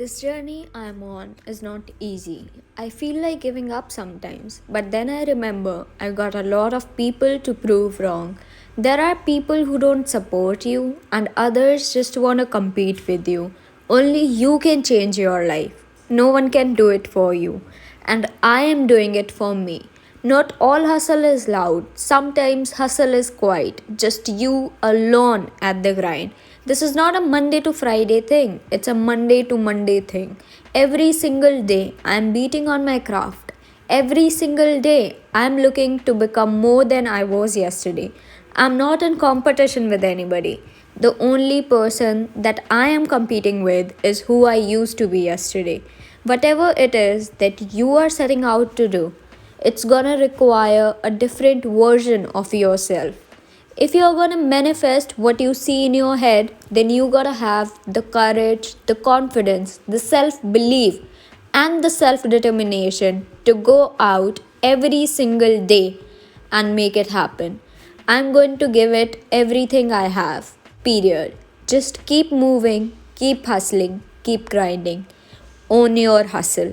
This journey I'm on is not easy. I feel like giving up sometimes, but then I remember I've got a lot of people to prove wrong. There are people who don't support you, and others just want to compete with you. Only you can change your life. No one can do it for you. And I am doing it for me. Not all hustle is loud. Sometimes hustle is quiet. Just you alone at the grind. This is not a Monday to Friday thing. It's a Monday to Monday thing. Every single day, I'm beating on my craft. Every single day, I'm looking to become more than I was yesterday. I'm not in competition with anybody. The only person that I am competing with is who I used to be yesterday. Whatever it is that you are setting out to do, it's gonna require a different version of yourself. If you're gonna manifest what you see in your head, then you gotta have the courage, the confidence, the self belief, and the self determination to go out every single day and make it happen. I'm going to give it everything I have. Period. Just keep moving, keep hustling, keep grinding. Own your hustle.